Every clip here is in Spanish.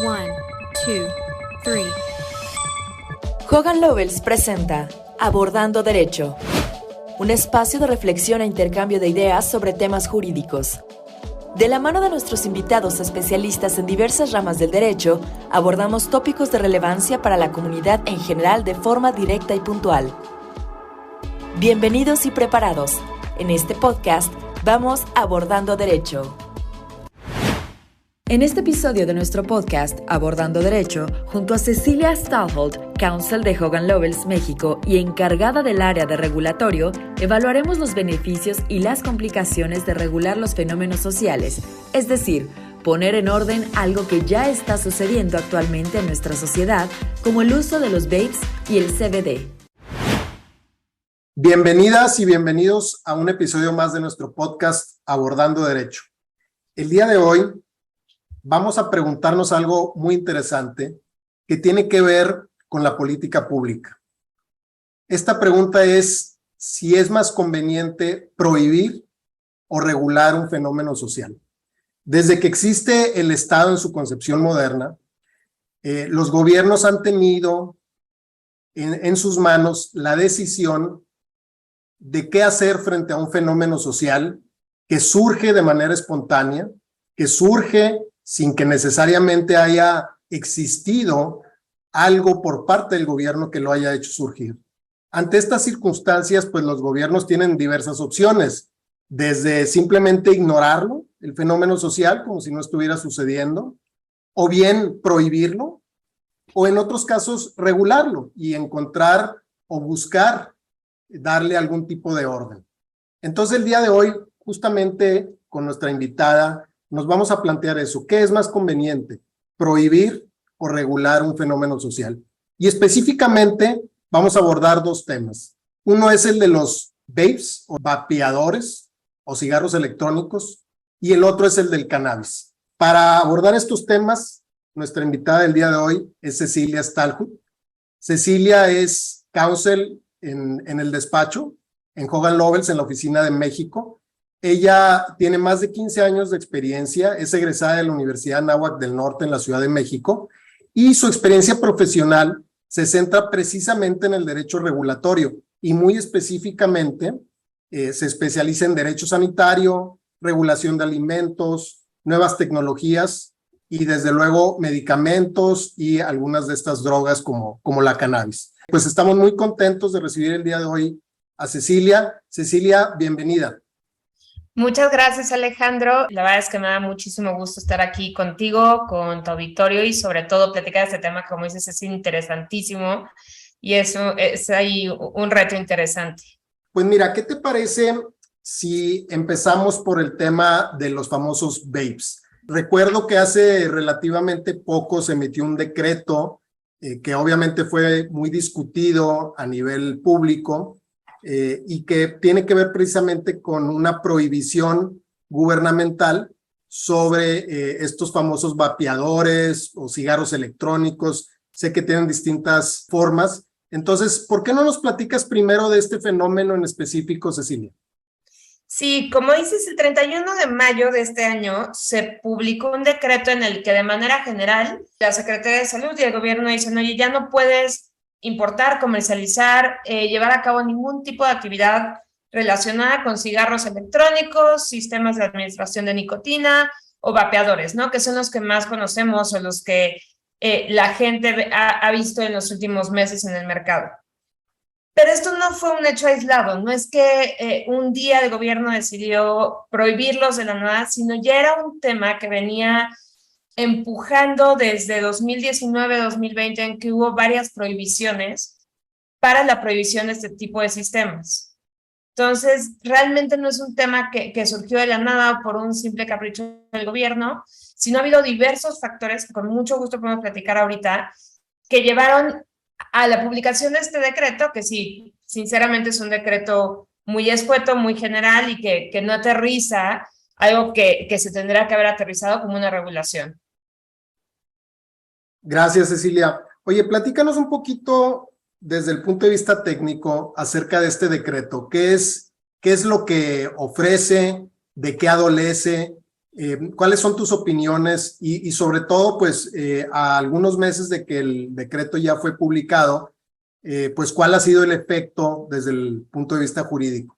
One, two, three. Hogan Lovells presenta Abordando Derecho, un espacio de reflexión e intercambio de ideas sobre temas jurídicos. De la mano de nuestros invitados especialistas en diversas ramas del derecho, abordamos tópicos de relevancia para la comunidad en general de forma directa y puntual. Bienvenidos y preparados. En este podcast vamos abordando derecho. En este episodio de nuestro podcast Abordando Derecho, junto a Cecilia Stalholt, counsel de Hogan Lovells México y encargada del área de regulatorio, evaluaremos los beneficios y las complicaciones de regular los fenómenos sociales, es decir, poner en orden algo que ya está sucediendo actualmente en nuestra sociedad, como el uso de los vapes y el CBD. Bienvenidas y bienvenidos a un episodio más de nuestro podcast Abordando Derecho. El día de hoy vamos a preguntarnos algo muy interesante que tiene que ver con la política pública. Esta pregunta es si es más conveniente prohibir o regular un fenómeno social. Desde que existe el Estado en su concepción moderna, los gobiernos han tenido en sus manos la decisión de qué hacer frente a un fenómeno social que surge de manera espontánea, que surge sin que necesariamente haya existido algo por parte del gobierno que lo haya hecho surgir. Ante estas circunstancias, pues los gobiernos tienen diversas opciones, desde simplemente ignorarlo, el fenómeno social, como si no estuviera sucediendo, o bien prohibirlo, o en otros casos regularlo y encontrar o buscar darle algún tipo de orden. Entonces el día de hoy, justamente con nuestra invitada, nos vamos a plantear eso. ¿Qué es más conveniente? ¿Prohibir o regular un fenómeno social? Y específicamente vamos a abordar dos temas. Uno es el de los vapes o vapeadores o cigarros electrónicos y el otro es el del cannabis. Para abordar estos temas, nuestra invitada del día de hoy es Cecilia Stalholt. Cecilia es counsel en el despacho, en Hogan Lovells, en la oficina de México. Ella tiene más de 15 años de experiencia, es egresada de la Universidad Anáhuac del Norte en la Ciudad de México y su experiencia profesional se centra precisamente en el derecho regulatorio y muy específicamente se especializa en derecho sanitario, regulación de alimentos, nuevas tecnologías y desde luego medicamentos y algunas de estas drogas como la cannabis. Pues estamos muy contentos de recibir el día de hoy a Cecilia. Cecilia, bienvenida. Muchas gracias, Alejandro. La verdad es que me da muchísimo gusto estar aquí contigo, con tu auditorio y sobre todo platicar de este tema que, como dices, es interesantísimo y eso es ahí un reto interesante. Pues mira, ¿qué te parece si empezamos por el tema de los famosos vapes? Recuerdo que hace relativamente poco se emitió un decreto que obviamente fue muy discutido a nivel público, y que tiene que ver precisamente con una prohibición gubernamental sobre estos famosos vapeadores o cigarros electrónicos. Sé que tienen distintas formas. Entonces, ¿por qué no nos platicas primero de este fenómeno en específico, Cecilia? Sí, como dices, el 31 de mayo de este año se publicó un decreto en el que de manera general la Secretaría de Salud y el gobierno dicen, oye, ya no puedes importar, comercializar, llevar a cabo ningún tipo de actividad relacionada con cigarros electrónicos, sistemas de administración de nicotina o vapeadores, ¿no? Que son los que más conocemos o los que la gente ha visto en los últimos meses en el mercado. Pero esto no fue un hecho aislado, no es que un día el gobierno decidió prohibirlos de la nada, sino ya era un tema que venía empujando desde 2019-2020 en que hubo varias prohibiciones para la prohibición de este tipo de sistemas. Entonces, realmente no es un tema que surgió de la nada por un simple capricho del gobierno, sino ha habido diversos factores que con mucho gusto podemos platicar ahorita, que llevaron a la publicación de este decreto, que sí, sinceramente es un decreto muy escueto, muy general y que no aterriza algo que se tendrá que haber aterrizado como una regulación. Gracias, Cecilia. Oye, platícanos un poquito desde el punto de vista técnico acerca de este decreto. ¿Qué es lo que ofrece? ¿De qué adolece? ¿Cuáles son tus opiniones? Y sobre todo, pues, a algunos meses de que el decreto ya fue publicado, pues, ¿cuál ha sido el efecto desde el punto de vista jurídico?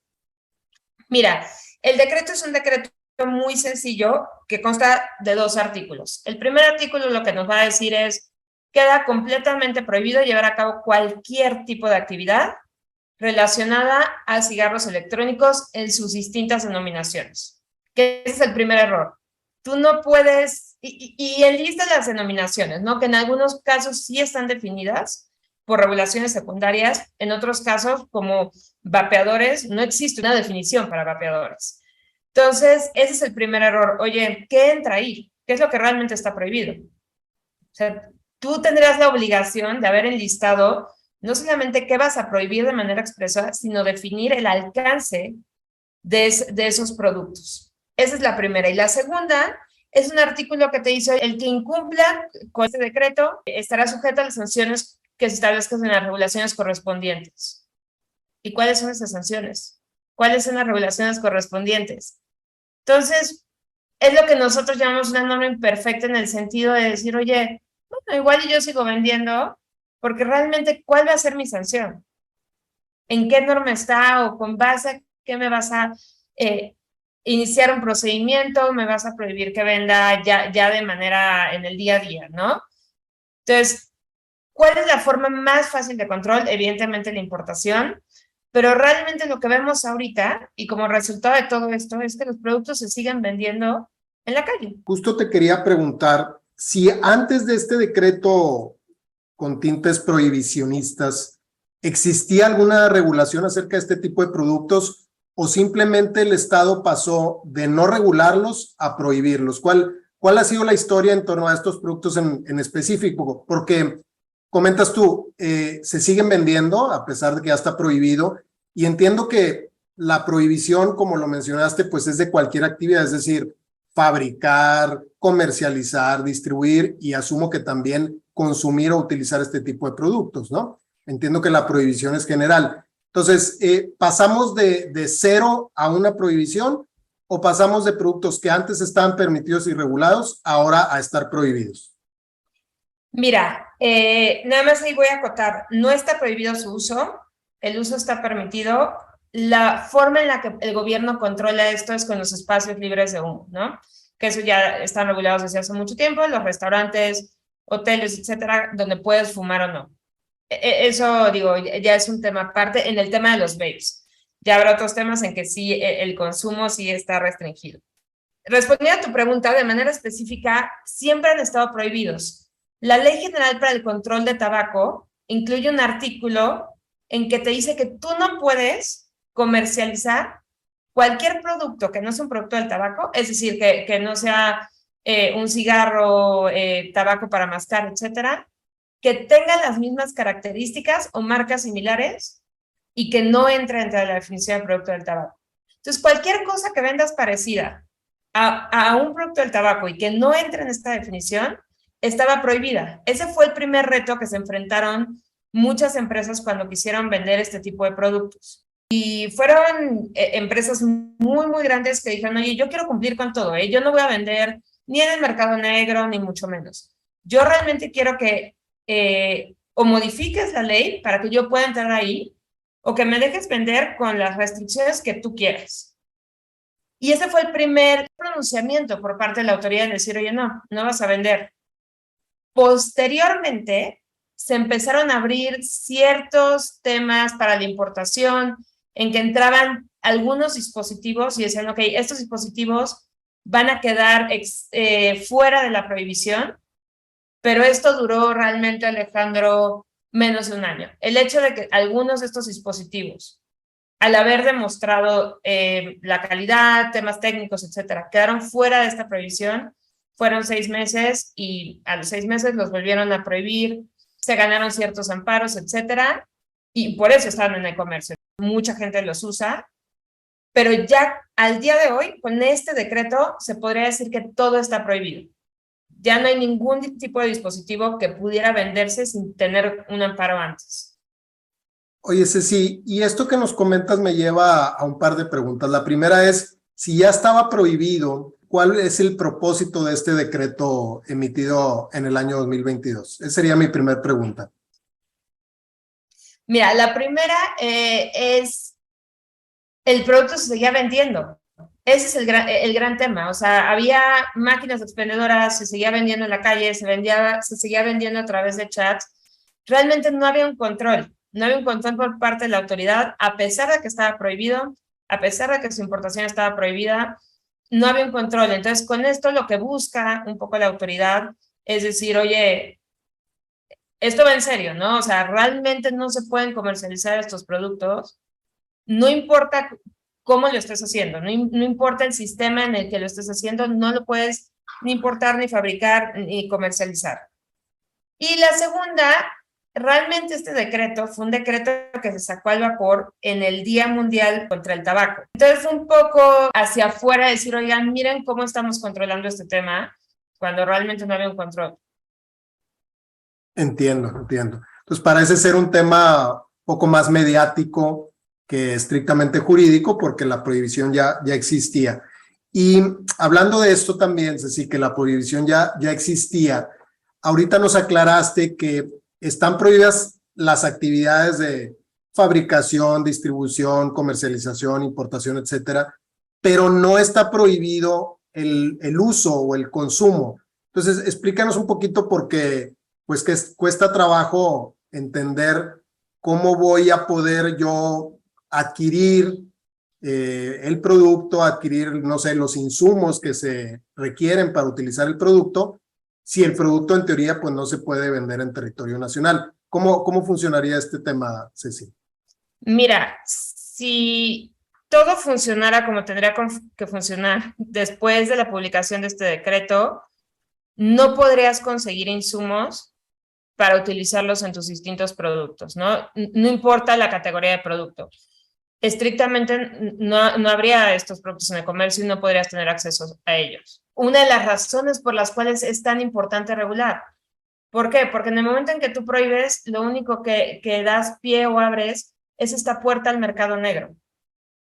Mira, el decreto es un decreto muy sencillo que consta de 2 artículos. El primer artículo lo que nos va a decir es: queda completamente prohibido llevar a cabo cualquier tipo de actividad relacionada a cigarros electrónicos en sus distintas denominaciones. Que ese es el primer error. Tú no puedes, y enlista las denominaciones, ¿no? Que en algunos casos sí están definidas por regulaciones secundarias, en otros casos, como vapeadores, no existe una definición para vapeadores. Entonces, ese es el primer error. Oye, ¿qué entra ahí? ¿Qué es lo que realmente está prohibido? O sea, tú tendrás la obligación de haber enlistado no solamente qué vas a prohibir de manera expresa, sino definir el alcance de esos productos. Esa es la primera. Y la segunda es un artículo que te dice: el que incumpla con este decreto estará sujeto a las sanciones que se establezcan en las regulaciones correspondientes. ¿Y cuáles son esas sanciones? ¿Cuáles son las regulaciones correspondientes? Entonces, es lo que nosotros llamamos una norma imperfecta, en el sentido de decir: oye, bueno, igual yo sigo vendiendo, porque realmente, ¿cuál va a ser mi sanción? ¿En qué norma está? ¿O con base a qué me vas a iniciar un procedimiento? ¿Me vas a prohibir que venda ya de manera en el día a día, no? Entonces, ¿cuál es la forma más fácil de control? Evidentemente la importación, pero realmente lo que vemos ahorita, y como resultado de todo esto, es que los productos se siguen vendiendo en la calle. Justo te quería preguntar si antes de este decreto con tintes prohibicionistas existía alguna regulación acerca de este tipo de productos, o simplemente el Estado pasó de no regularlos a prohibirlos. ¿Cuál ha sido la historia en torno a estos productos en específico? Porque comentas tú, se siguen vendiendo a pesar de que ya está prohibido, y entiendo que la prohibición, como lo mencionaste, pues es de cualquier actividad, es decir, fabricar, comercializar, distribuir, y asumo que también consumir o utilizar este tipo de productos, ¿no? Entiendo que la prohibición es general. Entonces, ¿pasamos de cero a una prohibición, o pasamos de productos que antes estaban permitidos y regulados ahora a estar prohibidos? Mira, nada más ahí voy a acotar: no está prohibido su uso, el uso está permitido. La forma en la que el gobierno controla esto es con los espacios libres de humo, ¿no? Que eso ya están regulados desde hace mucho tiempo, los restaurantes, hoteles, etcétera, donde puedes fumar o no. Eso, digo, ya es un tema aparte. En el tema de los vapes, ya habrá otros temas en que sí, el consumo sí está restringido. Respondiendo a tu pregunta, de manera específica, siempre han estado prohibidos. La Ley General para el Control de Tabaco incluye un artículo en que te dice que tú no puedes comercializar cualquier producto que no sea un producto del tabaco, es decir, que no sea un cigarro, tabaco para mascar, etcétera, que tenga las mismas características o marcas similares y que no entre dentro de la definición de producto del tabaco. Entonces, cualquier cosa que vendas parecida a un producto del tabaco y que no entre en esta definición, estaba prohibida. Ese fue el primer reto que se enfrentaron muchas empresas cuando quisieron vender este tipo de productos. Y fueron empresas muy, muy grandes que dijeron: oye, yo quiero cumplir con todo, yo no voy a vender ni en el mercado negro, ni mucho menos. Yo realmente quiero que o modifiques la ley para que yo pueda entrar ahí, o que me dejes vender con las restricciones que tú quieras. Y ese fue el primer pronunciamiento por parte de la autoridad, de decir: oye, no vas a vender. Posteriormente, se empezaron a abrir ciertos temas para la importación, en que entraban algunos dispositivos y decían: ok, estos dispositivos van a quedar fuera de la prohibición, pero esto duró realmente, Alejandro, menos de un año. El hecho de que algunos de estos dispositivos, al haber demostrado la calidad, temas técnicos, etcétera, quedaron fuera de esta prohibición, fueron 6 meses, y a los 6 meses los volvieron a prohibir, se ganaron ciertos amparos, etcétera, y por eso están en el comercio. Mucha gente los usa, pero ya al día de hoy, con este decreto, se podría decir que todo está prohibido. Ya no hay ningún tipo de dispositivo que pudiera venderse sin tener un amparo antes. Oye, Ceci, y esto que nos comentas me lleva a un par de preguntas. La primera es, si ya estaba prohibido ¿cuál es el propósito de este decreto emitido en el año 2022? Esa sería mi primera pregunta. Mira, la primera es el producto se seguía vendiendo. Ese es el gran tema. O sea, había máquinas expendedoras, se seguía vendiendo en la calle, se seguía vendiendo a través de chats. Realmente no había un control. No había un control por parte de la autoridad, a pesar de que estaba prohibido, a pesar de que su importación estaba prohibida, no había un control. Entonces, con esto lo que busca un poco la autoridad es decir, oye, esto va en serio, ¿no? O sea, realmente no se pueden comercializar estos productos. No importa cómo lo estés haciendo, no importa el sistema en el que lo estés haciendo, no lo puedes ni importar, ni fabricar, ni comercializar. Y la segunda, realmente este decreto fue un decreto que se sacó al vapor en el Día Mundial contra el Tabaco. Entonces, un poco hacia afuera decir, oigan, miren cómo estamos controlando este tema, cuando realmente no había un control. Entiendo. Entonces parece ser un tema un poco más mediático que estrictamente jurídico, porque la prohibición ya existía. Y hablando de esto también, Ceci, que la prohibición ya existía, ahorita nos aclaraste que están prohibidas las actividades de fabricación, distribución, comercialización, importación, etcétera, pero no está prohibido el uso o el consumo. Entonces, explícanos un poquito, porque pues que cuesta trabajo entender cómo voy a poder yo adquirir el producto, adquirir, no sé, los insumos que se requieren para utilizar el producto, si el producto en teoría pues no se puede vender en territorio nacional. ¿Cómo funcionaría este tema, Ceci? Mira, si todo funcionara como tendría que funcionar después de la publicación de este decreto, no podrías conseguir insumos para utilizarlos en tus distintos productos, ¿no? No importa la categoría de producto. Estrictamente no habría estos productos en el comercio y no podrías tener acceso a ellos. Una de las razones por las cuales es tan importante regular. ¿Por qué? Porque en el momento en que tú prohíbes, lo único que das pie o abres es esta puerta al mercado negro.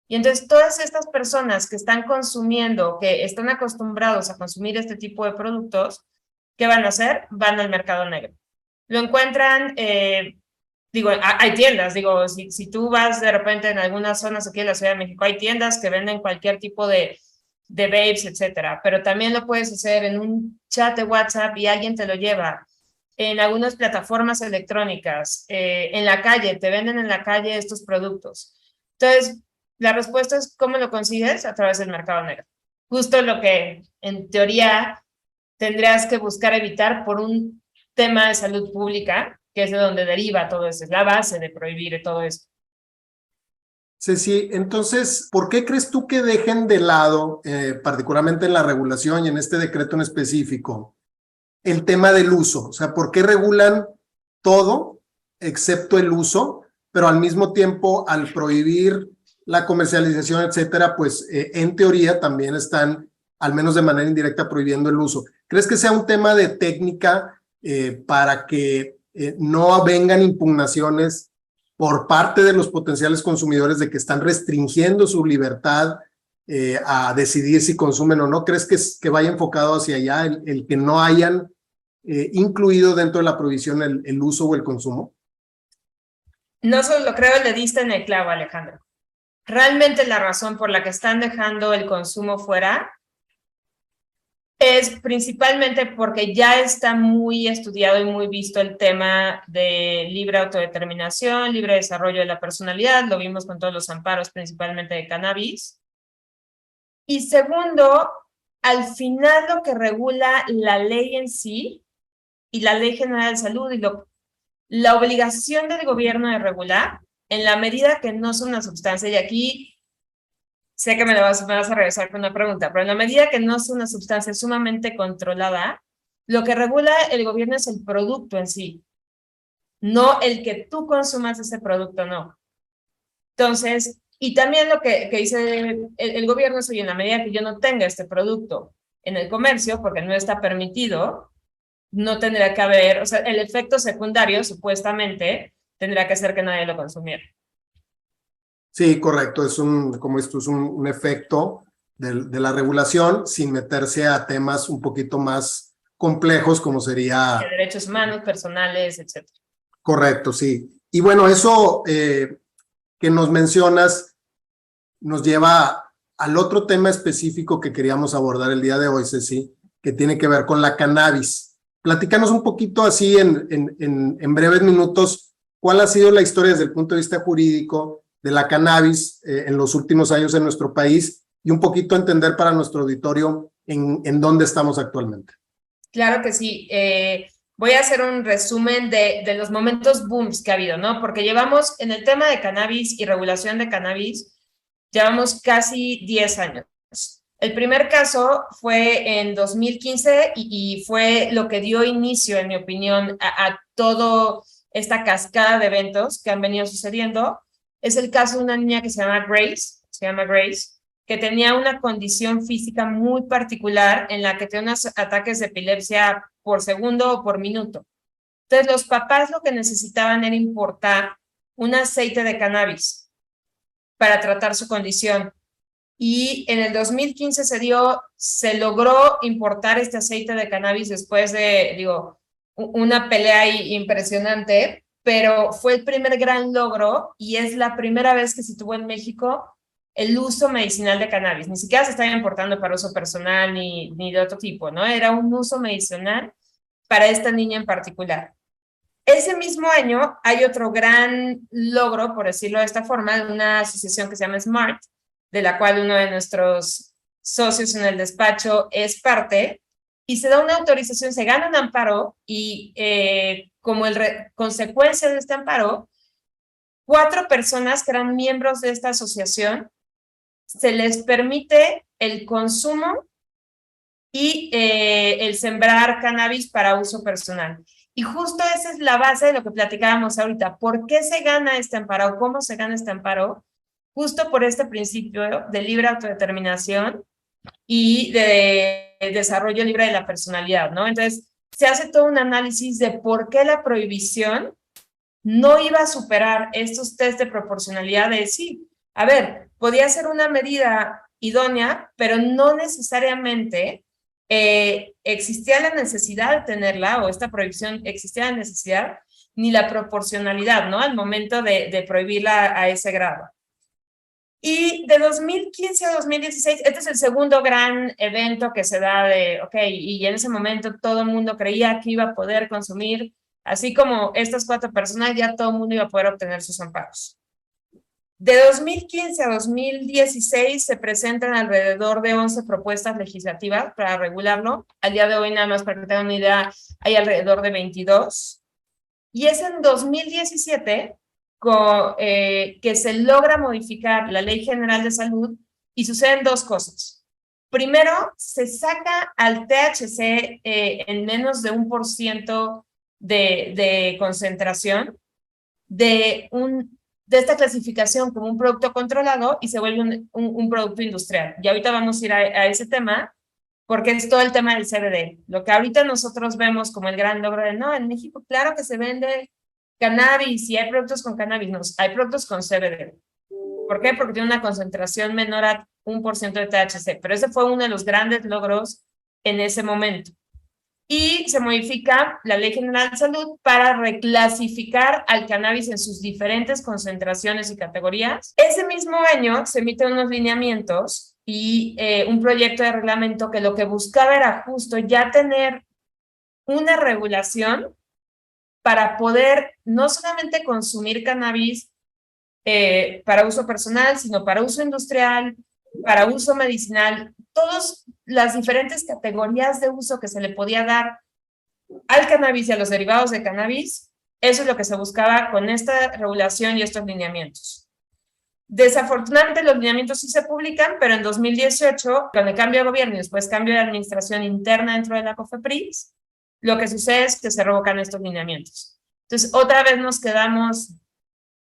Y entonces todas estas personas que están consumiendo, que están acostumbrados a consumir este tipo de productos, ¿qué van a hacer? Van al mercado negro. Lo encuentran, hay tiendas, si tú vas de repente en algunas zonas aquí en la Ciudad de México, hay tiendas que venden cualquier tipo de vapes, etcétera, pero también lo puedes hacer en un chat de WhatsApp y alguien te lo lleva. En algunas plataformas electrónicas, en la calle, te venden en la calle estos productos. Entonces, la respuesta es, ¿cómo lo consigues? A través del mercado negro. Justo lo que, en teoría, tendrías que buscar evitar por un tema de salud pública, que es de donde deriva todo eso, es la base de prohibir todo eso. Ceci, entonces, ¿por qué crees tú que dejen de lado, particularmente en la regulación y en este decreto en específico, el tema del uso? O sea, ¿por qué regulan todo excepto el uso, pero al mismo tiempo al prohibir la comercialización, etcétera, pues en teoría también están, al menos de manera indirecta, prohibiendo el uso? ¿Crees que sea un tema de técnica para que no vengan impugnaciones por parte de los potenciales consumidores de que están restringiendo su libertad a decidir si consumen o no? ¿Crees que vaya enfocado hacia allá el que no hayan incluido dentro de la prohibición el uso o el consumo? No solo lo creo, le diste en el clavo, Alejandro. Realmente la razón por la que están dejando el consumo fuera es principalmente porque ya está muy estudiado y muy visto el tema de libre autodeterminación, libre desarrollo de la personalidad, lo vimos con todos los amparos, principalmente de cannabis. Y segundo, al final lo que regula la ley en sí y la Ley General de Salud y la obligación del gobierno de regular, en la medida que no son una sustancia, y aquí sé que me vas a regresar con una pregunta, pero en la medida que no es una sustancia sumamente controlada, lo que regula el gobierno es el producto en sí, no el que tú consumas ese producto, no. Entonces, y también lo que dice el gobierno es, oye, en la medida que yo no tenga este producto en el comercio, porque no está permitido, no tendría que haber, o sea, el efecto secundario, supuestamente, tendría que ser que nadie lo consumiera. Sí, correcto. Como esto es un efecto de la regulación sin meterse a temas un poquito más complejos como sería... De derechos humanos, personales, etc. Correcto, sí. Y bueno, eso que nos mencionas nos lleva al otro tema específico que queríamos abordar el día de hoy, Ceci, que tiene que ver con la cannabis. Platícanos un poquito así en breves minutos, ¿cuál ha sido la historia desde el punto de vista jurídico de la cannabis en los últimos años en nuestro país y un poquito entender para nuestro auditorio en dónde estamos actualmente? Claro que sí. Voy a hacer un resumen de los momentos booms que ha habido, ¿no? Porque llevamos en el tema de cannabis y regulación de cannabis, llevamos casi 10 años. El primer caso fue en 2015 y fue lo que dio inicio, en mi opinión, a toda esta cascada de eventos que han venido sucediendo. Es el caso de una niña que se llama Grace, que tenía una condición física muy particular en la que tenía unos ataques de epilepsia por segundo o por minuto. Entonces, los papás lo que necesitaban era importar un aceite de cannabis para tratar su condición. Y en el 2015 se logró importar este aceite de cannabis después de, una pelea impresionante, pero fue el primer gran logro y es la primera vez que se tuvo en México el uso medicinal de cannabis. Ni siquiera se estaba importando para uso personal ni de otro tipo, ¿no? Era un uso medicinal para esta niña en particular. Ese mismo año hay otro gran logro, por decirlo de esta forma, de una asociación que se llama SMART, de la cual uno de nuestros socios en el despacho es parte, y se da una autorización, se gana un amparo, y como consecuencia de este amparo, 4 personas que eran miembros de esta asociación, se les permite el consumo y el sembrar cannabis para uso personal. Y justo esa es la base de lo que platicábamos ahorita. ¿Por qué se gana este amparo? ¿Cómo se gana este amparo? Justo por este principio de libre autodeterminación y de desarrollo libre de la personalidad, ¿no? Entonces, se hace todo un análisis de por qué la prohibición no iba a superar estos test de proporcionalidad de sí. A ver, podía ser una medida idónea, pero no necesariamente existía la necesidad de tenerla, o esta prohibición existía la necesidad, ni la proporcionalidad, ¿no? Al momento de prohibirla a ese grado. Y de 2015 a 2016, este es el segundo gran evento que se da y en ese momento todo el mundo creía que iba a poder consumir, así como estas 4 personas, ya todo el mundo iba a poder obtener sus amparos. De 2015 a 2016 se presentan alrededor de 11 propuestas legislativas para regularlo. Al día de hoy, nada más para que tengan una idea, hay alrededor de 22. Y es en 2017 que se logra modificar la Ley General de Salud y suceden 2 cosas. Primero, se saca al THC en menos de 1% de concentración de esta clasificación como un producto controlado y se vuelve un producto industrial. Y ahorita vamos a ir a ese tema, porque es todo el tema del CBD. Lo que ahorita nosotros vemos como el gran logro de, no, en México claro que se vende cannabis y hay productos con cannabis, no, hay productos con CBD. ¿Por qué? Porque tiene una concentración menor a 1% de THC, pero ese fue uno de los grandes logros en ese momento. Y se modifica la Ley General de Salud para reclasificar al cannabis en sus diferentes concentraciones y categorías. Ese mismo año se emiten unos lineamientos y un proyecto de reglamento que lo que buscaba era justo ya tener una regulación para poder no solamente consumir cannabis para uso personal, sino para uso industrial, para uso medicinal, todas las diferentes categorías de uso que se le podía dar al cannabis y a los derivados de cannabis. Eso es lo que se buscaba con esta regulación y estos lineamientos. Desafortunadamente los lineamientos sí se publican, pero en 2018, con el cambio de gobierno y después cambio de administración interna dentro de la COFEPRIS, lo que sucede es que se revocan estos lineamientos. Entonces, otra vez nos quedamos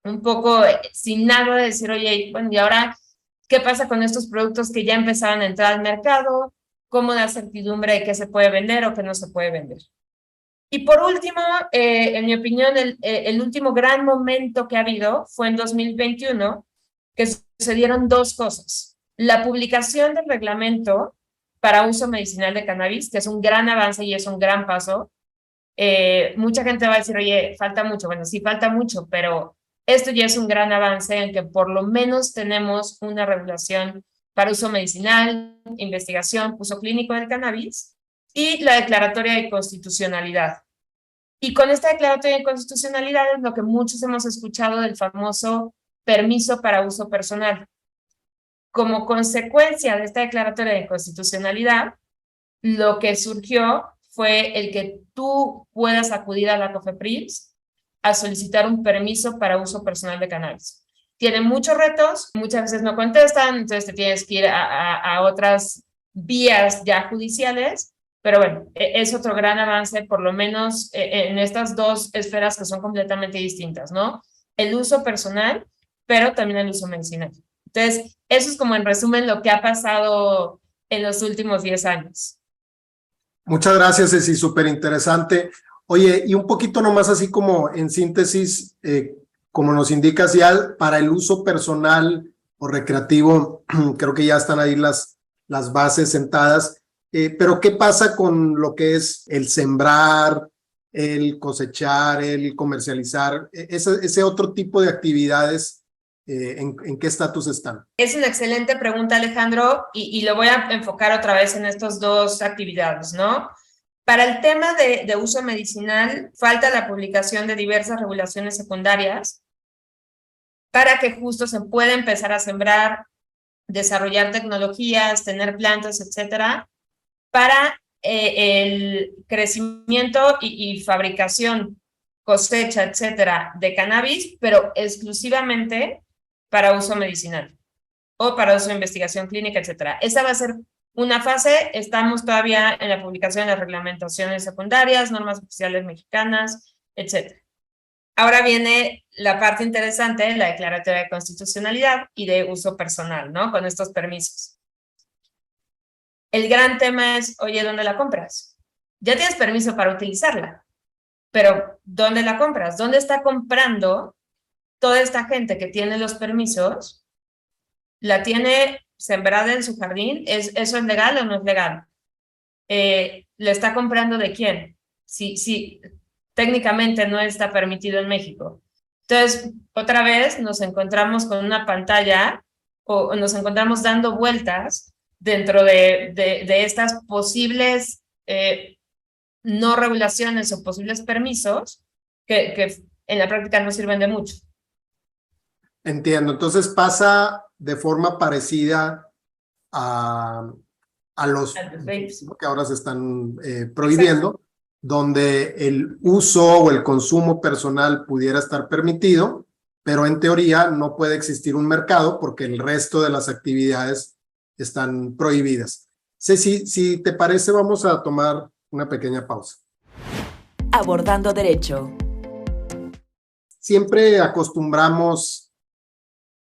un poco sin nada de decir, oye, bueno, ¿y ahora qué pasa con estos productos que ya empezaban a entrar al mercado? ¿Cómo da certidumbre de qué se puede vender o qué no se puede vender? Y por último, en mi opinión, el último gran momento que ha habido fue en 2021, que sucedieron 2 cosas. la publicación del reglamento para uso medicinal de cannabis, que es un gran avance y es un gran paso. Mucha gente va a decir, oye, falta mucho. Bueno, sí, falta mucho, pero esto ya es un gran avance en que por lo menos tenemos una regulación para uso medicinal, investigación, uso clínico del cannabis y la declaratoria de constitucionalidad. Y con esta declaratoria de constitucionalidad es lo que muchos hemos escuchado del famoso permiso para uso personal. Como consecuencia de esta declaratoria de constitucionalidad, lo que surgió fue el que tú puedas acudir a la COFEPRIS a solicitar un permiso para uso personal de cannabis. Tiene muchos retos, muchas veces no contestan, entonces te tienes que ir a otras vías ya judiciales, pero bueno, es otro gran avance, por lo menos en estas dos esferas que son completamente distintas, ¿no? El uso personal, pero también el uso medicinal. Entonces, eso es como en resumen lo que ha pasado en los últimos 10 años. Muchas gracias, Ceci, súper interesante. Oye, y un poquito nomás así como en síntesis, como nos indicas ya, para el uso personal o recreativo, creo que ya están ahí las bases sentadas, pero ¿qué pasa con lo que es el sembrar, el cosechar, el comercializar, ese otro tipo de actividades? ¿En qué estatus están? Es una excelente pregunta, Alejandro, y lo voy a enfocar otra vez en estas dos actividades, ¿no? Para el tema de uso medicinal, falta la publicación de diversas regulaciones secundarias para que justo se pueda empezar a sembrar, desarrollar tecnologías, tener plantas, etcétera, para el crecimiento y fabricación, cosecha, etcétera, de cannabis, pero exclusivamente para uso medicinal o para uso de investigación clínica, etcétera. Esa va a ser una fase. Estamos todavía en la publicación de las reglamentaciones secundarias, normas oficiales mexicanas, etcétera. Ahora viene la parte interesante, la declaratoria de constitucionalidad y de uso personal, ¿no? Con estos permisos. El gran tema es, oye, ¿dónde la compras? Ya tienes permiso para utilizarla, pero ¿dónde la compras? ¿Dónde está comprando toda esta gente que tiene los permisos? ¿La tiene sembrada en su jardín? ¿Eso es legal o no es legal? ¿Le está comprando de quién? Sí, técnicamente no está permitido en México. Entonces, otra vez nos encontramos con una pantalla o nos encontramos dando vueltas dentro de estas posibles no regulaciones o posibles permisos que en la práctica no sirven de mucho. Entiendo. Entonces pasa de forma parecida a los vapes que ahora se están prohibiendo. Exacto. Donde el uso o el consumo personal pudiera estar permitido, pero en teoría no puede existir un mercado porque el resto de las actividades están prohibidas. Ceci, si te parece, vamos a tomar una pequeña pausa. Abordando Derecho. Siempre acostumbramos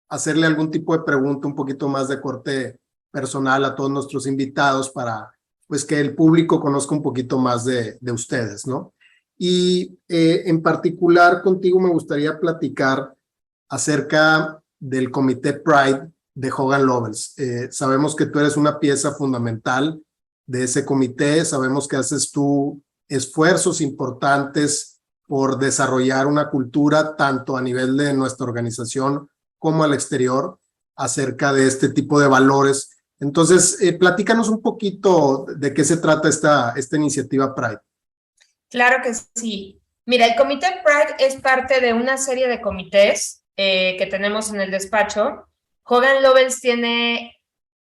a hacerle algún tipo de pregunta un poquito más de corte personal a todos nuestros invitados para pues que el público conozca un poquito más de ustedes, ¿no? Y en particular contigo me gustaría platicar acerca del Comité Pride de Hogan Lovells. Sabemos que tú eres una pieza fundamental de ese comité, sabemos que haces tú esfuerzos importantes por desarrollar una cultura tanto a nivel de nuestra organización como al exterior acerca de este tipo de valores. Entonces, platícanos un poquito de qué se trata esta iniciativa Pride. Claro que sí. Mira, el Comité Pride es parte de una serie de comités que tenemos en el despacho. Hogan Lovells tiene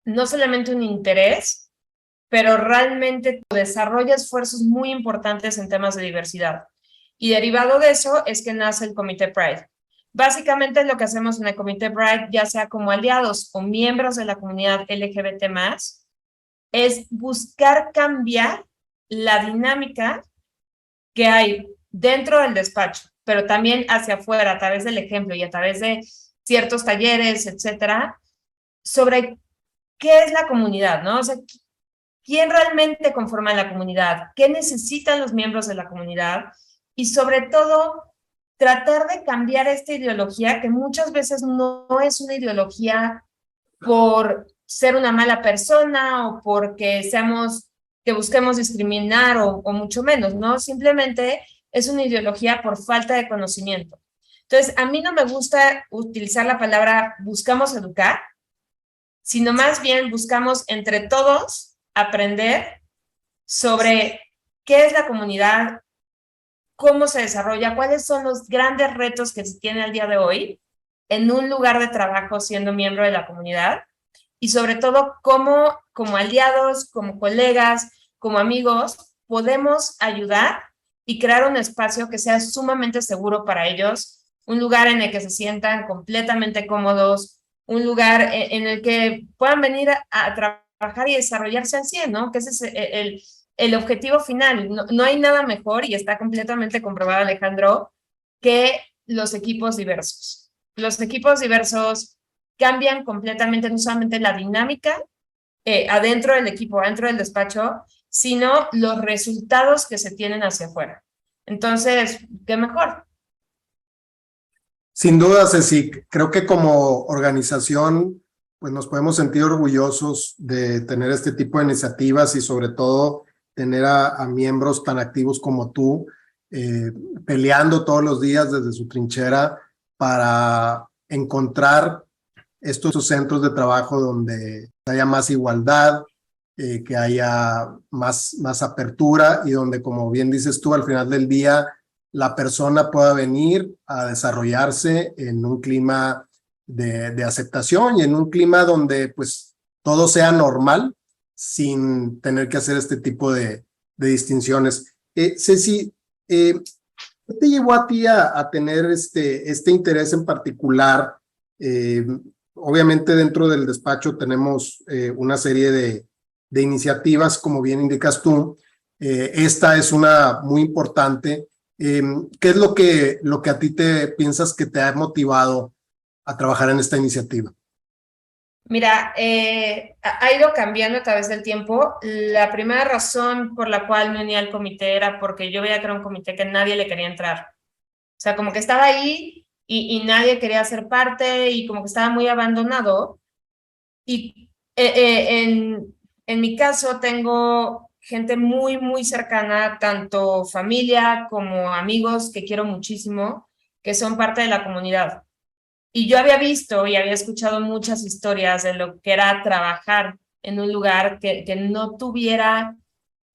no solamente un interés, pero realmente desarrolla esfuerzos muy importantes en temas de diversidad. Y derivado de eso es que nace el Comité Pride. Básicamente lo que hacemos en el Comité Pride, ya sea como aliados o miembros de la comunidad LGBT+, es buscar cambiar la dinámica que hay dentro del despacho, pero también hacia afuera, a través del ejemplo y a través de ciertos talleres, etcétera, sobre qué es la comunidad, ¿no? O sea, quién realmente conforma la comunidad, qué necesitan los miembros de la comunidad y sobre todo tratar de cambiar esta ideología que muchas veces no es una ideología por ser una mala persona o porque que busquemos discriminar o mucho menos, ¿no? Simplemente es una ideología por falta de conocimiento. Entonces, a mí no me gusta utilizar la palabra buscamos educar, sino más bien buscamos entre todos aprender sobre qué es la comunidad, cómo se desarrolla, cuáles son los grandes retos que se tienen al día de hoy en un lugar de trabajo siendo miembro de la comunidad y sobre todo cómo como aliados, como colegas, como amigos, podemos ayudar y crear un espacio que sea sumamente seguro para ellos, un lugar en el que se sientan completamente cómodos, un lugar en el que puedan venir a trabajar y desarrollarse al 100, ¿no? Que ese es el objetivo final. No hay nada mejor, y está completamente comprobado, Alejandro, que los equipos diversos. Los equipos diversos cambian completamente no solamente la dinámica adentro del equipo, adentro del despacho, sino los resultados que se tienen hacia afuera. Entonces, ¿qué mejor? Sin duda, Ceci, creo que como organización, pues nos podemos sentir orgullosos de tener este tipo de iniciativas y sobre todo tener a miembros tan activos como tú, peleando todos los días desde su trinchera para encontrar estos centros de trabajo donde haya más igualdad, que haya más apertura y donde, como bien dices tú, al final del día la persona pueda venir a desarrollarse en un clima de aceptación y en un clima donde pues todo sea normal sin tener que hacer este tipo de distinciones. Ceci, ¿qué te llevó a ti a tener este interés en particular? Obviamente dentro del despacho tenemos una serie de iniciativas, como bien indicas tú. Esta es una muy importante. ¿Qué es lo que a ti te piensas que te ha motivado a trabajar en esta iniciativa? Mira, ha ido cambiando a través del tiempo. La primera razón por la cual me uní al comité era porque yo veía que era un comité que nadie le quería entrar. O sea, como que estaba ahí y nadie quería ser parte y como que estaba muy abandonado. Y en mi caso tengo gente muy, muy cercana, tanto familia como amigos que quiero muchísimo, que son parte de la comunidad. Y yo había visto y había escuchado muchas historias de lo que era trabajar en un lugar que no tuviera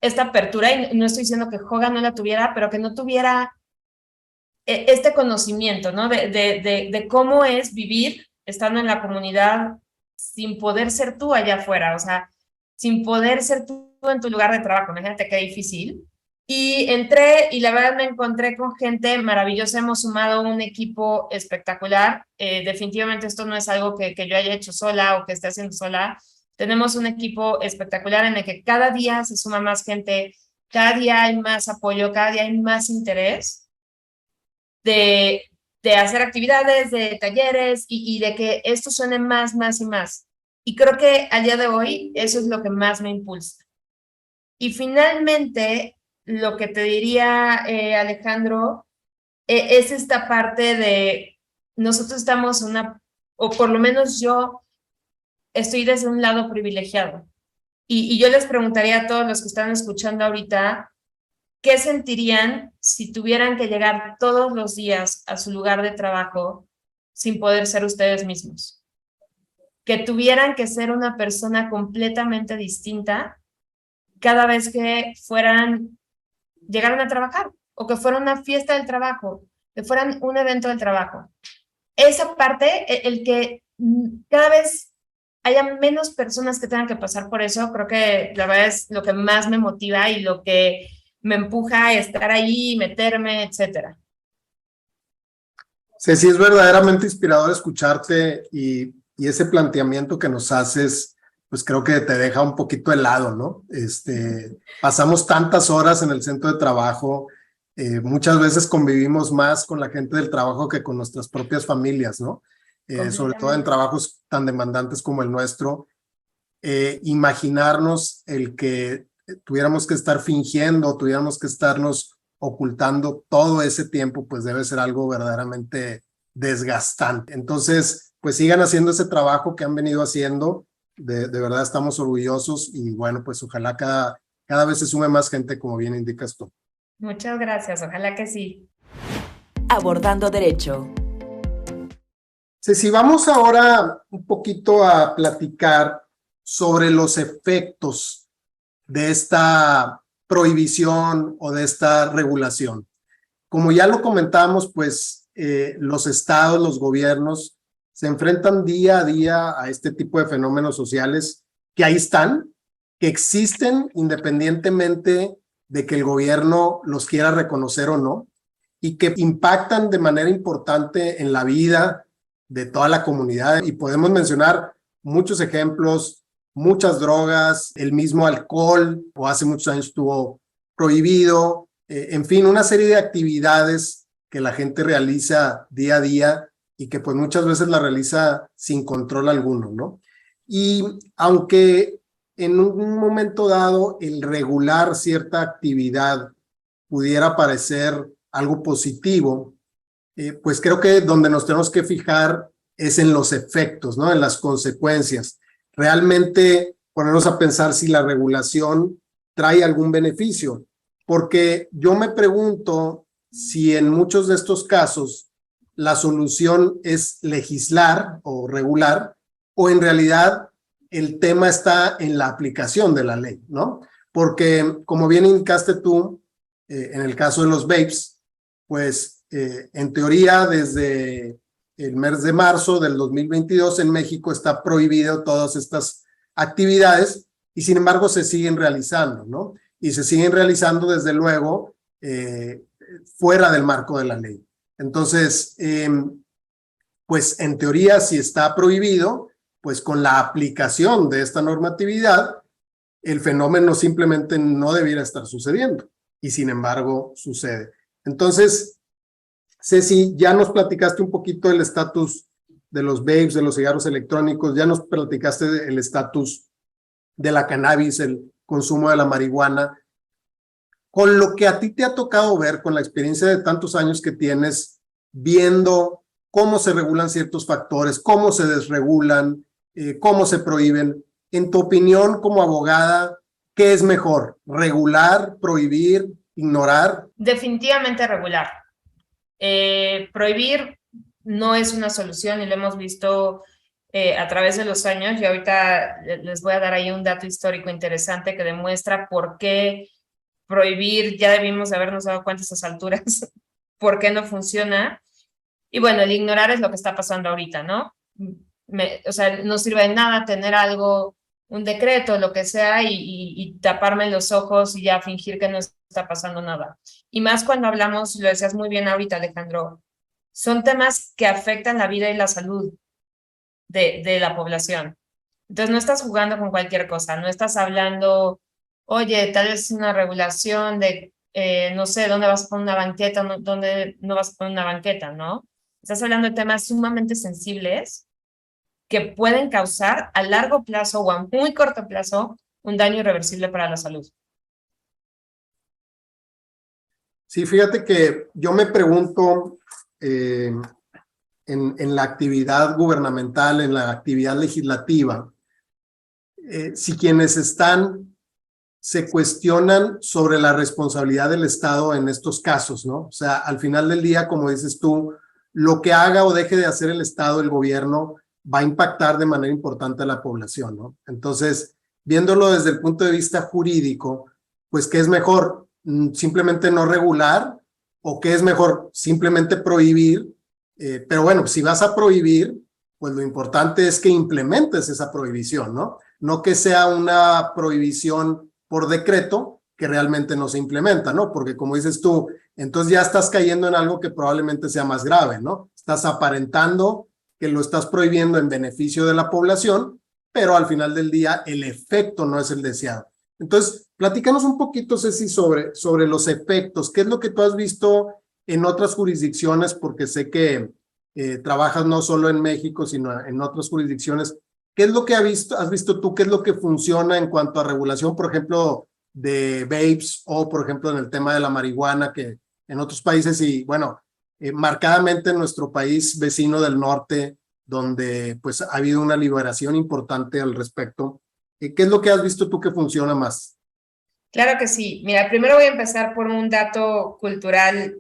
esta apertura, y no estoy diciendo que Hogan no la tuviera, pero que no tuviera este conocimiento, ¿no? De cómo es vivir estando en la comunidad sin poder ser tú allá afuera, o sea, sin poder ser tú en tu lugar de trabajo. Imagínate qué difícil. Y entré y la verdad me encontré con gente maravillosa, hemos sumado un equipo espectacular. Definitivamente esto no es algo que yo haya hecho sola o que esté haciendo sola. Tenemos un equipo espectacular en el que cada día se suma más gente, cada día hay más apoyo, cada día hay más interés de hacer actividades, de talleres y de que esto suene más y más. Y creo que al día de hoy eso es lo que más me impulsa. Y finalmente, lo que te diría, Alejandro, es esta parte de nosotros estamos o por lo menos yo estoy desde un lado privilegiado. Y yo les preguntaría a todos los que están escuchando ahorita, ¿qué sentirían si tuvieran que llegar todos los días a su lugar de trabajo sin poder ser ustedes mismos? Que tuvieran que ser una persona completamente distinta cada vez que llegaran a trabajar, o que fuera una fiesta del trabajo, que fueran un evento del trabajo. Esa parte, el que cada vez haya menos personas que tengan que pasar por eso, creo que la verdad es lo que más me motiva y lo que me empuja a estar ahí, meterme, etcétera. Ceci, es verdaderamente inspirador escucharte y ese planteamiento que nos haces, pues creo que te deja un poquito helado, ¿no? Pasamos tantas horas en el centro de trabajo, muchas veces convivimos más con la gente del trabajo que con nuestras propias familias, ¿no? Sobre todo en trabajos tan demandantes como el nuestro. Imaginarnos el que tuviéramos que estar fingiendo, tuviéramos que estarnos ocultando todo ese tiempo, pues debe ser algo verdaderamente desgastante. Entonces, pues sigan haciendo ese trabajo que han venido haciendo. De verdad estamos orgullosos y bueno, pues ojalá cada vez se sume más gente, como bien indicas tú. Muchas gracias, ojalá que sí. Abordando Derecho. Si vamos ahora un poquito a platicar sobre los efectos de esta prohibición o de esta regulación. Como ya lo comentamos, pues los estados, los gobiernos se enfrentan día a día a este tipo de fenómenos sociales que ahí están, que existen independientemente de que el gobierno los quiera reconocer o no, y que impactan de manera importante en la vida de toda la comunidad. Y podemos mencionar muchos ejemplos, muchas drogas, el mismo alcohol, o hace muchos años estuvo prohibido, en fin, una serie de actividades que la gente realiza día a día y que pues muchas veces la realiza sin control alguno, ¿no? Y aunque en un momento dado el regular cierta actividad pudiera parecer algo positivo, pues creo que donde nos tenemos que fijar es en los efectos, ¿no? En las consecuencias. Realmente ponernos a pensar si la regulación trae algún beneficio, porque yo me pregunto si en muchos de estos casos la solución es legislar o regular, o en realidad el tema está en la aplicación de la ley, ¿no? Porque como bien indicaste tú, en el caso de los vapes, pues en teoría desde el mes de marzo del 2022 en México está prohibido todas estas actividades y sin embargo se siguen realizando, ¿no? Y se siguen realizando desde luego fuera del marco de la ley. Entonces, pues en teoría si está prohibido, pues con la aplicación de esta normatividad, el fenómeno simplemente no debiera estar sucediendo y sin embargo sucede. Entonces, Ceci, ya nos platicaste un poquito del estatus de los vapes, de los cigarros electrónicos, ya nos platicaste del estatus de la cannabis, el consumo de la marihuana. Con lo que a ti te ha tocado ver, con la experiencia de tantos años que tienes, viendo cómo se regulan ciertos factores, cómo se desregulan, cómo se prohíben, en tu opinión como abogada, ¿qué es mejor? ¿Regular, prohibir, ignorar? Definitivamente regular. Prohibir no es una solución y lo hemos visto a través de los años y ahorita les voy a dar ahí un dato histórico interesante que demuestra por qué prohibir ya debimos de habernos dado cuenta a esas alturas, por qué no funciona. Y bueno, el ignorar es lo que está pasando ahorita, ¿no? O sea, no sirve de nada tener algo, un decreto, lo que sea, y taparme los ojos y ya fingir que no está pasando nada. Y más cuando hablamos, lo decías muy bien ahorita, Alejandro, son temas que afectan la vida y la salud de la población. Entonces no estás jugando con cualquier cosa, no estás hablando, oye, tal vez una regulación de, no sé, dónde vas a poner una banqueta, dónde no vas a poner una banqueta, ¿no? Estás hablando de temas sumamente sensibles que pueden causar a largo plazo o a muy corto plazo un daño irreversible para la salud. Sí, fíjate que yo me pregunto en la actividad gubernamental, en la actividad legislativa, si quienes están se cuestionan sobre la responsabilidad del Estado en estos casos, ¿no? O sea, al final del día, como dices tú, lo que haga o deje de hacer el Estado, el gobierno, va a impactar de manera importante a la población, ¿no? Entonces, viéndolo desde el punto de vista jurídico, pues, ¿qué es mejor? ¿Simplemente no regular? ¿O qué es mejor? Simplemente prohibir. Pero bueno, si vas a prohibir, pues lo importante es que implementes esa prohibición, ¿no? No que sea una prohibición por decreto que realmente no se implementa, ¿no? Porque como dices tú, entonces ya estás cayendo en algo que probablemente sea más grave, ¿no? Estás aparentando que lo estás prohibiendo en beneficio de la población, pero al final del día el efecto no es el deseado. Entonces, platícanos un poquito, Ceci, sobre los efectos. ¿Qué es lo que tú has visto en otras jurisdicciones? Porque sé que trabajas no solo en México, sino en otras jurisdicciones. ¿Qué es lo que has visto tú? ¿Qué es lo que funciona en cuanto a regulación, por ejemplo, de vapes o, por ejemplo, en el tema de la marihuana, que en otros países y, bueno, marcadamente en nuestro país vecino del norte donde pues ha habido una liberación importante al respecto. ¿Qué es lo que has visto tú que funciona más? Claro que sí. Mira, primero voy a empezar por un dato cultural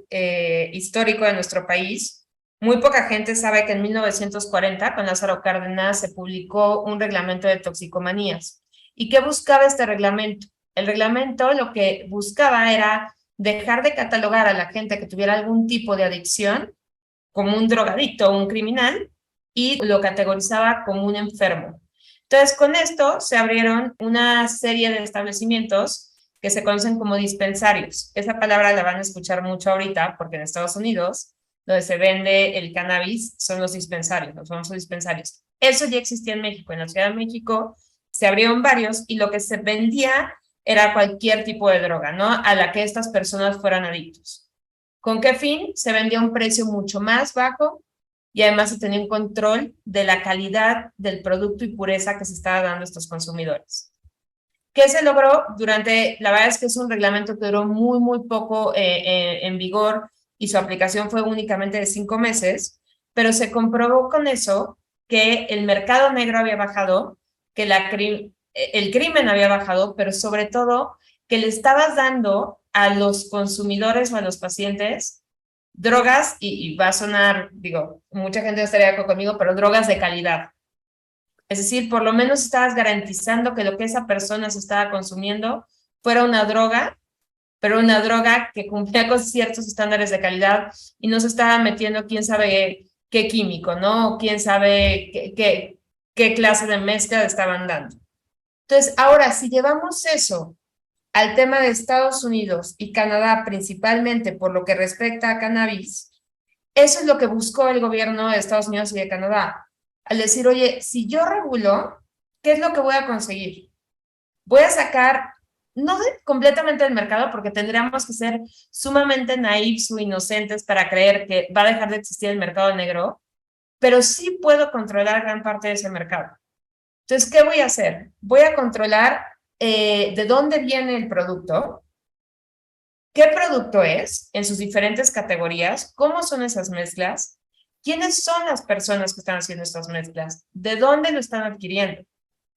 histórico de nuestro país. Muy poca gente sabe que en 1940, con Lázaro Cárdenas, se publicó un reglamento de toxicomanías. ¿Y qué buscaba este reglamento? El reglamento lo que buscaba era dejar de catalogar a la gente que tuviera algún tipo de adicción como un drogadicto o un criminal y lo categorizaba como un enfermo. Entonces, con esto se abrieron una serie de establecimientos que se conocen como dispensarios. Esa palabra la van a escuchar mucho ahorita porque en Estados Unidos, donde se vende el cannabis, son los dispensarios, los famosos dispensarios. Eso ya existía en México. En la Ciudad de México se abrieron varios y lo que se vendía era cualquier tipo de droga, ¿no? A la que estas personas fueran adictos. ¿Con qué fin? Se vendía a un precio mucho más bajo y además se tenía un control de la calidad del producto y pureza que se estaba dando a estos consumidores. ¿Qué se logró? La verdad es que es un reglamento que duró muy poco en vigor y su aplicación fue únicamente de 5 meses, pero se comprobó con eso que el mercado negro había bajado, que el crimen había bajado, pero sobre todo que le estabas dando a los consumidores o a los pacientes drogas, y va a sonar, digo, mucha gente estaría de acuerdo conmigo, pero drogas de calidad. Es decir, por lo menos estabas garantizando que lo que esa persona se estaba consumiendo fuera una droga, pero una droga que cumplía con ciertos estándares de calidad y no se estaba metiendo quién sabe qué químico, ¿no? Quién sabe qué clase de mezcla estaban dando. Entonces, ahora, si llevamos eso al tema de Estados Unidos y Canadá, principalmente por lo que respecta a cannabis, eso es lo que buscó el gobierno de Estados Unidos y de Canadá. Al decir, oye, si yo regulo, ¿qué es lo que voy a conseguir? Voy a sacar, no completamente del mercado, porque tendríamos que ser sumamente naivos o inocentes para creer que va a dejar de existir el mercado negro, pero sí puedo controlar gran parte de ese mercado. Entonces, ¿qué voy a hacer? Voy a controlar de dónde viene el producto, qué producto es en sus diferentes categorías, cómo son esas mezclas, quiénes son las personas que están haciendo estas mezclas, de dónde lo están adquiriendo,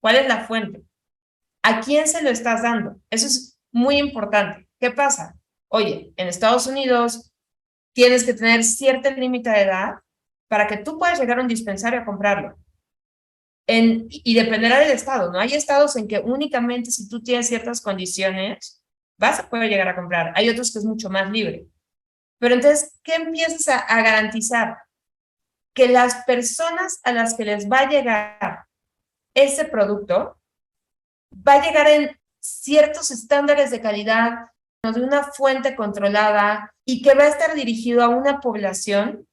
cuál es la fuente, a quién se lo estás dando. Eso es muy importante. ¿Qué pasa? Oye, en Estados Unidos tienes que tener cierto límite de edad para que tú puedas llegar a un dispensario a comprarlo. Y dependerá del estado, ¿no? Hay estados en que únicamente si tú tienes ciertas condiciones vas a poder llegar a comprar. Hay otros que es mucho más libre. Pero entonces, ¿qué empiezas a garantizar? Que las personas a las que les va a llegar ese producto va a llegar en ciertos estándares de calidad, de una fuente controlada y que va a estar dirigido a una población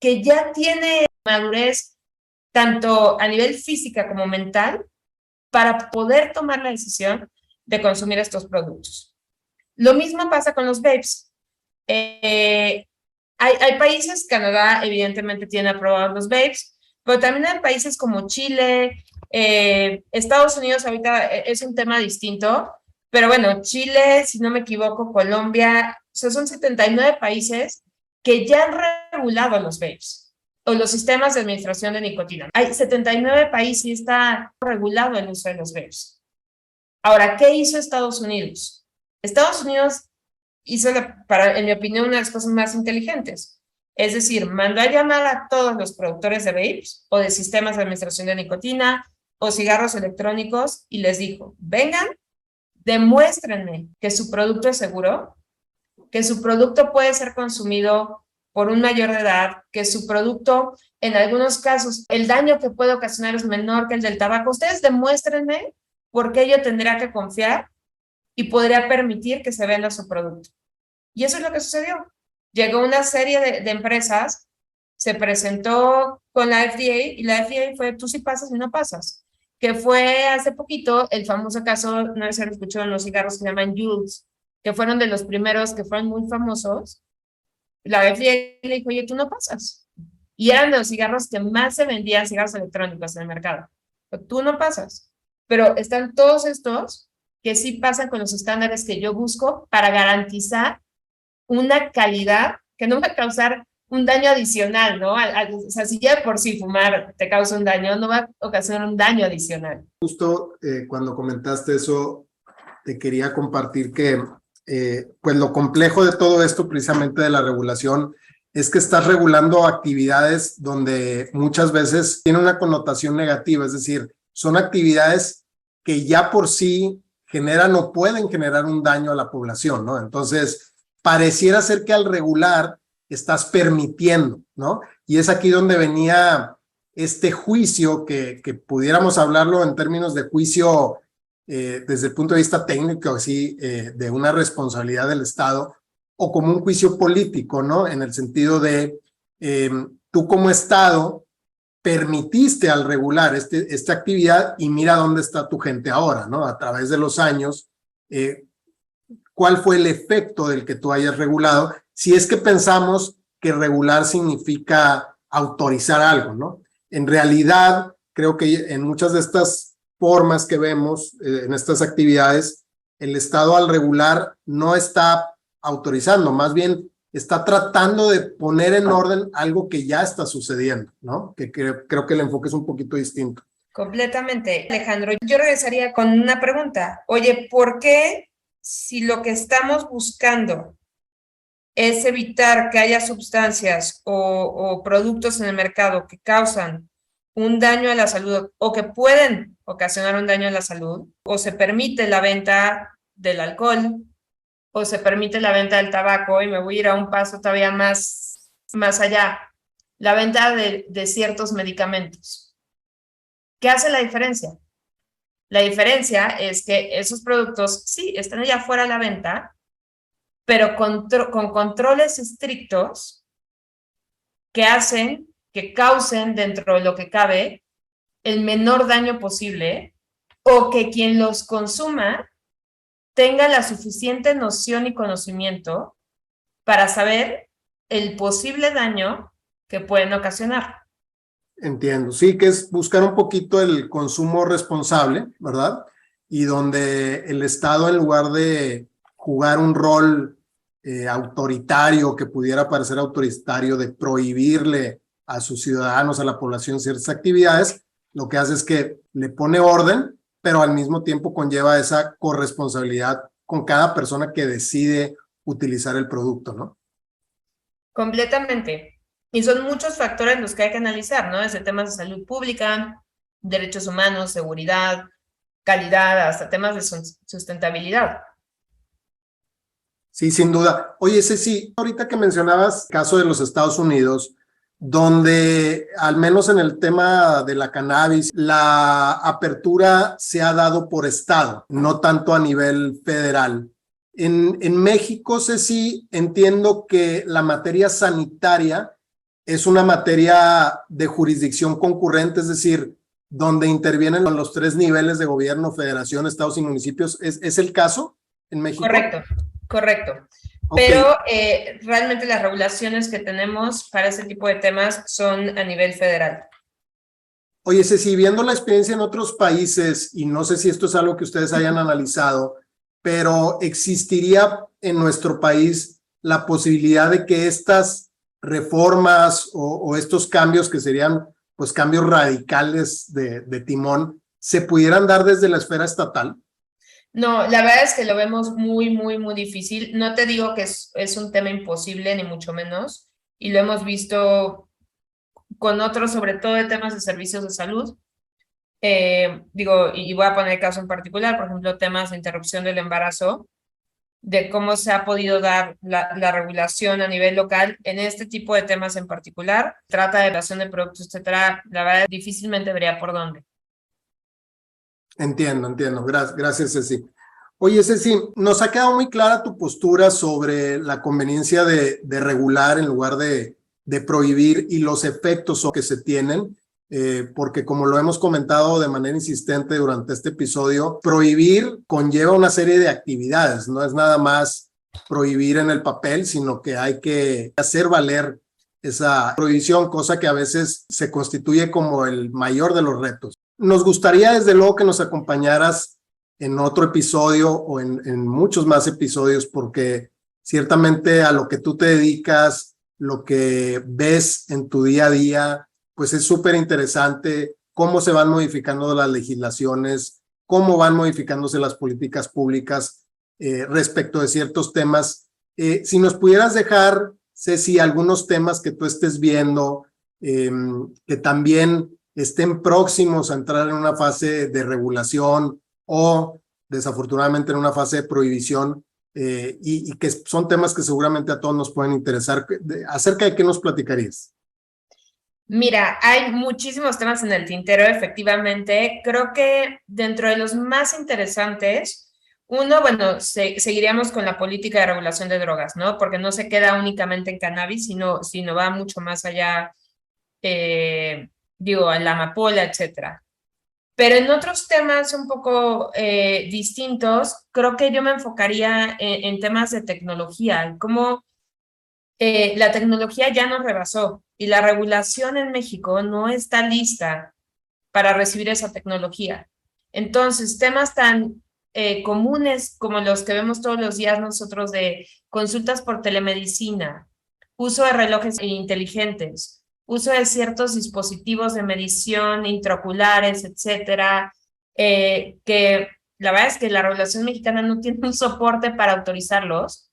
que ya tiene madurez tanto a nivel física como mental, para poder tomar la decisión de consumir estos productos. Lo mismo pasa con los vapes. Hay países, Canadá evidentemente tiene aprobados los vapes, pero también hay países como Chile, Estados Unidos ahorita es un tema distinto, pero bueno, Chile, si no me equivoco, Colombia, o sea, son 79 países que ya han regulado los vapes o los sistemas de administración de nicotina. Hay 79 países y está regulado el uso de los vapes. Ahora, ¿qué hizo Estados Unidos? Estados Unidos hizo, en mi opinión, una de las cosas más inteligentes. Es decir, mandó a llamar a todos los productores de vapes o de sistemas de administración de nicotina o cigarros electrónicos y les dijo, vengan, demuéstrenme que su producto es seguro, que su producto puede ser consumido por un mayor de edad, que su producto, en algunos casos, el daño que puede ocasionar es menor que el del tabaco. Ustedes demuéstrenme por qué yo tendría que confiar y podría permitir que se venda su producto. Y eso es lo que sucedió. Llegó una serie de empresas, se presentó con la FDA y la FDA fue tú sí pasas y no pasas. Que fue hace poquito el famoso caso, no sé si lo escucharon, los cigarros que se llaman Juuls, que fueron de los primeros que fueron muy famosos. La FDA le dijo, oye, tú no pasas. Y eran de los cigarros que más se vendían, cigarros electrónicos en el mercado. Pero tú no pasas. Pero están todos estos que sí pasan con los estándares que yo busco para garantizar una calidad que no va a causar un daño adicional, ¿no? O sea, si ya por sí fumar te causa un daño, no va a ocasionar un daño adicional. Justo cuando comentaste eso, te quería compartir que pues lo complejo de todo esto, precisamente de la regulación, es que estás regulando actividades donde muchas veces tiene una connotación negativa, es decir, son actividades que ya por sí generan o pueden generar un daño a la población, ¿no? Entonces, pareciera ser que al regular estás permitiendo, ¿no? Y es aquí donde venía este juicio que pudiéramos hablarlo en términos de juicio desde el punto de vista técnico, así, de una responsabilidad del Estado, o como un juicio político, ¿no? En el sentido de tú como Estado permitiste al regular esta actividad y mira dónde está tu gente ahora, ¿no? A través de los años, ¿cuál fue el efecto del que tú hayas regulado? Si es que pensamos que regular significa autorizar algo, ¿no? En realidad, creo que en muchas de estas formas que vemos, en estas actividades, el Estado al regular no está autorizando, más bien está tratando de poner en orden algo que ya está sucediendo, ¿no? Que creo que el enfoque es un poquito distinto. Completamente. Alejandro, yo regresaría con una pregunta. Oye, ¿por qué si lo que estamos buscando es evitar que haya sustancias o productos en el mercado que causan un daño a la salud o que pueden ocasionar un daño a la salud, o se permite la venta del alcohol, o se permite la venta del tabaco, y me voy a ir a un paso todavía más allá, la venta de ciertos medicamentos? ¿Qué hace la diferencia? La diferencia es que esos productos sí están allá afuera a la venta, pero con controles estrictos que hacen que causen dentro de lo que cabe el menor daño posible, o que quien los consuma tenga la suficiente noción y conocimiento para saber el posible daño que pueden ocasionar. Entiendo, sí, que es buscar un poquito el consumo responsable, ¿verdad? Y donde el Estado, en lugar de jugar un rol autoritario, que pudiera parecer autoritario, de prohibirle a sus ciudadanos, a la población, ciertas actividades, lo que hace es que le pone orden, pero al mismo tiempo conlleva esa corresponsabilidad con cada persona que decide utilizar el producto, ¿no? Completamente. Y son muchos factores los que hay que analizar, ¿no? Desde temas de salud pública, derechos humanos, seguridad, calidad, hasta temas de sustentabilidad. Sí, sin duda. Oye, Ceci, ahorita que mencionabas el caso de los Estados Unidos, donde al menos en el tema de la cannabis, la apertura se ha dado por estado, no tanto a nivel federal. En México, Ceci, entiendo que la materia sanitaria es una materia de jurisdicción concurrente, es decir, donde intervienen los tres niveles de gobierno, federación, estados y municipios. ¿Es el caso en México? Correcto. Okay. Pero realmente las regulaciones que tenemos para ese tipo de temas son a nivel federal. Oye, Ceci, viendo la experiencia en otros países, y no sé si esto es algo que ustedes hayan analizado, pero ¿existiría en nuestro país la posibilidad de que estas reformas o estos cambios, que serían pues cambios radicales de timón, se pudieran dar desde la esfera estatal? No, la verdad es que lo vemos muy difícil. No te digo que es un tema imposible, ni mucho menos, y lo hemos visto con otros, sobre todo de temas de servicios de salud. Y voy a poner el caso en particular, por ejemplo, temas de interrupción del embarazo, de cómo se ha podido dar la regulación a nivel local en este tipo de temas en particular. Trata de regulación de productos, etcétera. La verdad, difícilmente vería por dónde. Entiendo. Gracias, Ceci. Oye, Ceci, nos ha quedado muy clara tu postura sobre la conveniencia de regular en lugar de prohibir, y los efectos que se tienen, porque como lo hemos comentado de manera insistente durante este episodio, prohibir conlleva una serie de actividades, no es nada más prohibir en el papel, sino que hay que hacer valer esa prohibición, cosa que a veces se constituye como el mayor de los retos. Nos gustaría desde luego que nos acompañaras en otro episodio o en muchos más episodios, porque ciertamente a lo que tú te dedicas lo que ves en tu día a día, pues es súper interesante cómo se van modificando las legislaciones, cómo van modificándose las políticas públicas respecto de ciertos temas. Si nos pudieras dejar, Ceci, algunos temas que tú estés viendo, que también estén próximos a entrar en una fase de regulación o desafortunadamente en una fase de prohibición, y que son temas que seguramente a todos nos pueden interesar. ¿Acerca de qué nos platicarías? Mira, hay muchísimos temas en el tintero, efectivamente. Creo que dentro de los más interesantes, uno, bueno, seguiríamos con la política de regulación de drogas, ¿no? Porque no se queda únicamente en cannabis, sino va mucho más allá, digo, en la amapola, etcétera. Pero en otros temas un poco distintos, creo que yo me enfocaría en temas de tecnología, en cómo la tecnología ya nos rebasó y la regulación en México no está lista para recibir esa tecnología. Entonces, temas tan comunes como los que vemos todos los días nosotros de consultas por telemedicina, uso de relojes inteligentes, uso de ciertos dispositivos de medición intraoculares, etcétera, que la verdad es que la regulación mexicana no tiene un soporte para autorizarlos,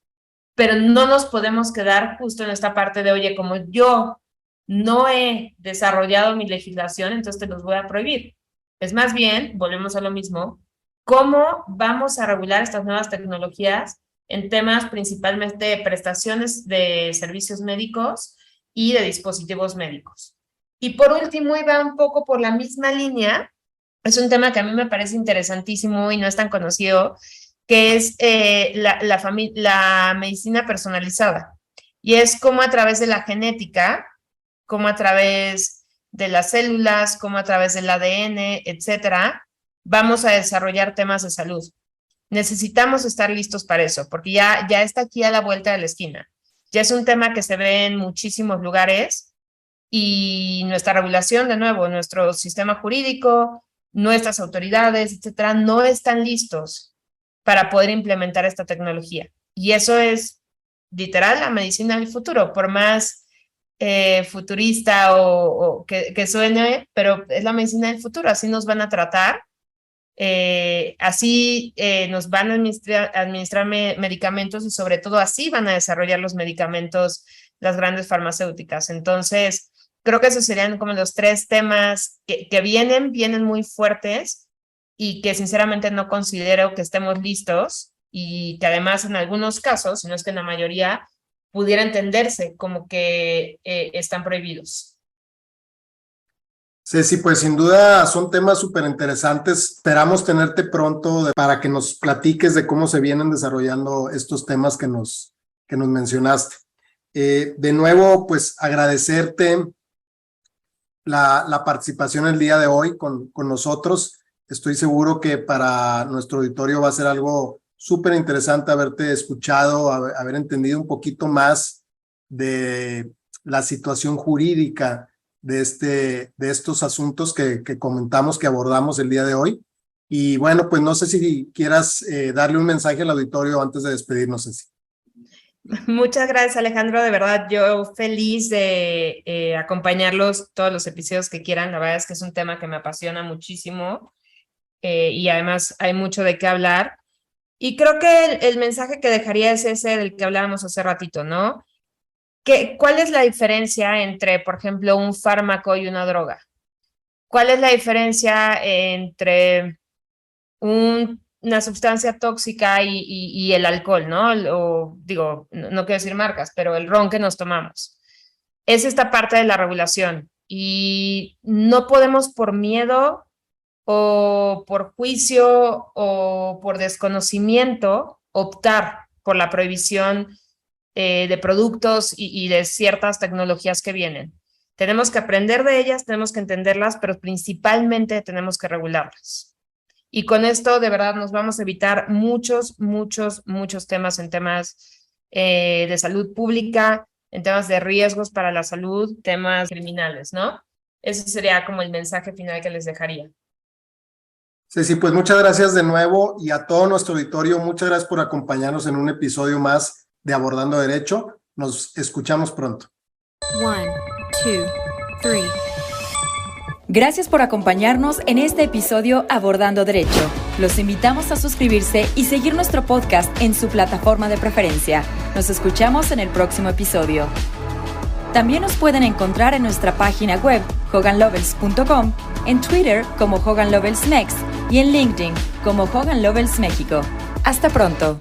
pero no nos podemos quedar justo en esta parte de, oye, como yo no he desarrollado mi legislación, entonces te los voy a prohibir. Es más bien, volvemos a lo mismo, ¿cómo vamos a regular estas nuevas tecnologías en temas principalmente de prestaciones de servicios médicos y de dispositivos médicos? Y por último, y va un poco por la misma línea, es un tema que a mí me parece interesantísimo y no es tan conocido, que es la medicina personalizada. Y es cómo a través de la genética, cómo a través de las células, cómo a través del ADN, etcétera, vamos a desarrollar temas de salud. Necesitamos estar listos para eso, porque ya está aquí a la vuelta de la esquina. Ya es un tema que se ve en muchísimos lugares y nuestra regulación, de nuevo, nuestro sistema jurídico, nuestras autoridades, etcétera, no están listos para poder implementar esta tecnología. Y eso es literal la medicina del futuro, por más futurista o que suene, pero es la medicina del futuro, así nos van a tratar, así nos van a administrar medicamentos y sobre todo así van a desarrollar los medicamentos las grandes farmacéuticas. Entonces, creo que esos serían como los tres temas que vienen muy fuertes y que sinceramente no considero que estemos listos y que además en algunos casos, si no es que en la mayoría, pudiera entenderse como que están prohibidos. Ceci, pues sin duda son temas súper interesantes. Esperamos tenerte pronto para que nos platiques de cómo se vienen desarrollando estos temas que nos mencionaste. De nuevo, pues agradecerte la participación el día de hoy con nosotros. Estoy seguro que para nuestro auditorio va a ser algo súper interesante haberte escuchado, haber entendido un poquito más de la situación jurídica de estos asuntos que comentamos, que abordamos el día de hoy. Y bueno, pues no sé si quieras darle un mensaje al auditorio antes de despedirnos, Ceci. Muchas gracias, Alejandro. De verdad, yo feliz de acompañarlos todos los episodios que quieran. La verdad es que es un tema que me apasiona muchísimo y además hay mucho de qué hablar. Y creo que el mensaje que dejaría es ese del que hablábamos hace ratito, ¿no? ¿Cuál es la diferencia entre, por ejemplo, un fármaco y una droga? ¿Cuál es la diferencia entre una sustancia tóxica y el alcohol, ¿no? O digo, no quiero decir marcas, pero el ron que nos tomamos. Es esta parte de la regulación y no podemos por miedo o por juicio o por desconocimiento optar por la prohibición de productos y de ciertas tecnologías que vienen. Tenemos que aprender de ellas, tenemos que entenderlas, pero principalmente tenemos que regularlas. Y con esto, de verdad, nos vamos a evitar muchos temas en temas de salud pública, en temas de riesgos para la salud, temas criminales, ¿no? Ese sería como el mensaje final que les dejaría. Ceci, pues muchas gracias de nuevo y a todo nuestro auditorio, muchas gracias por acompañarnos en un episodio más de Abordando Derecho. Nos escuchamos pronto. 1, 2, 3. Gracias por acompañarnos en este episodio Abordando Derecho. Los invitamos a suscribirse y seguir nuestro podcast en su plataforma de preferencia. Nos escuchamos en el próximo episodio. También nos pueden encontrar en nuestra página web hoganlovells.com, en Twitter como Hogan Lovells Mex y en LinkedIn como Hogan Lovells México. Hasta pronto.